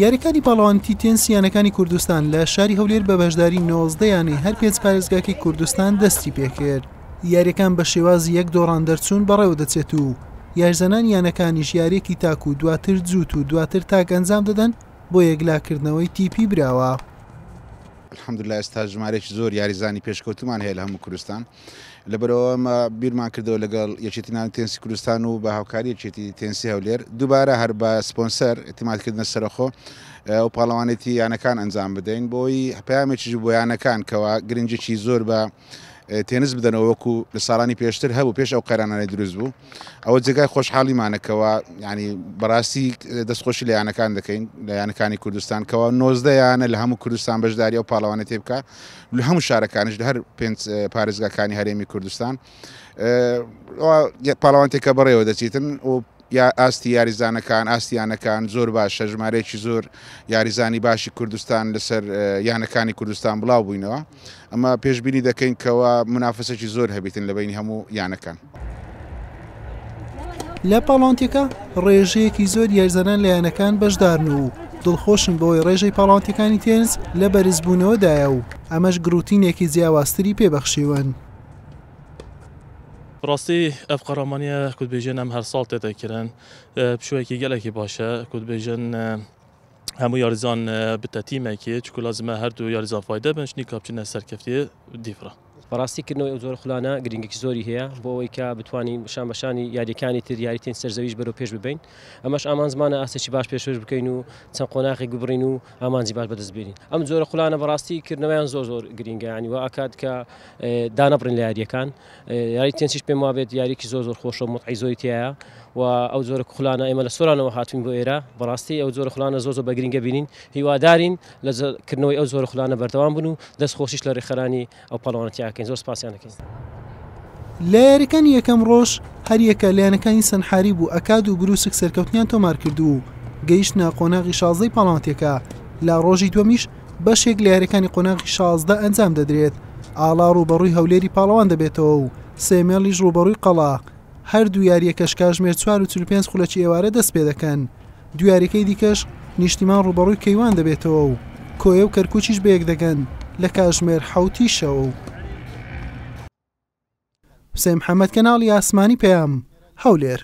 یاریەکانی پاڵەوانیتی تێنسیانەکانی کوردستان لە شاری هەولێر بە بەشداری 19 یانەی هەر پێنج پارێزگاکەی کوردستان دەستی پێکرد. یاریەکان بە شێوازی یەک دۆڕان دەرچوون بەڕێوە دەچێت و یاریزانان یانەکانیش یاریەکی تاک و دواتر جووت و دواتر تاک ئەنجام دەدەن بۆ یەکلاکردنەوەی تیپی براوە. الحەمدولله ئێستا ژمارەیەکی زۆر یاریزانی پێشکەوتمان هەیە لە هەموو کوردستان. لەبەرەوە ئەمە بیرمان کردەوە لەگەڵ یەکێتی ناوی تێنسی کوردستان و بە هاوکاری یەکێتی تێنسی هەولێر دووبارە هەر بە سپۆنسەر ئێتیمادکردنە سەرەخۆ و پاڵەوانێتی یانەکان ئەنجام بدەین بۆی پەیامێکیش بۆ یانەکان کەوا گرنگێکی زۆر بە تێنس بدەنەوە وەکو لە ساڵانی پێشتر هەبوو پێش ئەو قەرانانەی دروست بوو. ئەوە جێگای خۆشحاڵیمانەکەوە ینی بەڕاستی دەستخۆشی لە یانەکان دەکەین لە یانەکانی کوردستان کەەوە 19 یانە لە هەموو کوردستان بەشداری ئەو پاڵەوانێت تێ بکە لە هەموو شارەکانش لە هەر پێنج پارێزگاکانی هەرێمی کوردستان پاڵەوانێکە بەڕێوە دەچیتن و یا ئاستی یاریزانەکان ئاستیانەکان زۆر باشە ژمارەیەکی زۆر یاریزانی باشی کوردستان لەسەر یانەکانی کوردستان بڵاو بووینەوە ئەمە پێشبینی دەکەین کەەوە منافسەی زۆر هەبیتن لە بینی هەموو یانەکان. لە پاڵانتێکە ڕێژەیەکی زۆر یاریزانان لە یانەکان بەشدارن و دڵخۆشن بۆی ڕێژەی پاڵانتەکانی تێنس لە بەرزبوونەوەدایە و ئەمەش گروتینێکی جیاوازتری پێبەخشیون. ڕاستی ئەف قەرەمانیە کوردبێژن ئەم هەر ساڵ تێدەکردن پشوەیەکی گەلێکی باشە کوردبێژن هەموو یاریزان بتە تیمێکی چکو لازمە هەردوو یاریزان فایدە بن شنی کاپچنە سەرکەفتی دیفرە. بەڕاستیکردنەوەی ئەو زۆر خولانە گرنگێکی زۆری هەیە بۆ ئەوەی کە بتوانین شان بەشانی یاریەکانی تر یاریتین سەرزەویش بەرەو پێش ببین ئەمەش ئامان زمانە ئاسێکی باش پێشێش بکەین و چەند قۆناغی ببڕین و ئامانجی باش بەدەستبێنین. ئەم زۆرە خولانە بەڕاستیکردنەوەیان زۆر گرنگە ینی وا ئاکات کە دانەبڕین لە یاریەکان یاری تێنسیش پێم وابێت یاریکی زۆر خۆشە و متعی زۆری تایە و ئەو زۆرە خولانە ئێمە لە سۆرانەوە هاتوین بۆ ئێرە بەڕاستی ئەو زۆرە خولانە زۆر بە گرنگە بینین هیوادارین لە کردنەوەی ئەو زۆرە خولانە بەردەوام بن و دەستخۆشیش لە ڕێخەرانی ئەو پاڵەوانەتیاکەین زۆر سپاسیان دەکەین. لە یاریەکانی یەکەم ڕۆژ هەریەکە لایەنەکانی سەنحاری بوو ئەکاد و بروسک سەرکەوتنیان تۆمار کردو و گەیشتە قۆناغی 16 پاڵەوانتێکە لە ڕۆژی دووەمیش بەشێک لە یاریەکانی قۆناغی 16 ئەنجام دەدرێت ئاڵا ڕوبەڕووی هەولێری پاڵەوان دەبێتەوە و سێمێڵیش ڕوبەڕووی قەڵا هەردوو یاریەکەش کاتژمێر 45 خولەکی ئێوارە دەست پێ دەکەن دوو دیکەش نیشتیمان ڕوبەڕووی کەیوان دەبێتەوە و کۆیە و کەرکوچیش بەیەک دەگەن لە کاتژمێر 7 شەو. حوسێن محەممەد کەناڵی ئاسمانی پێام هەولێر.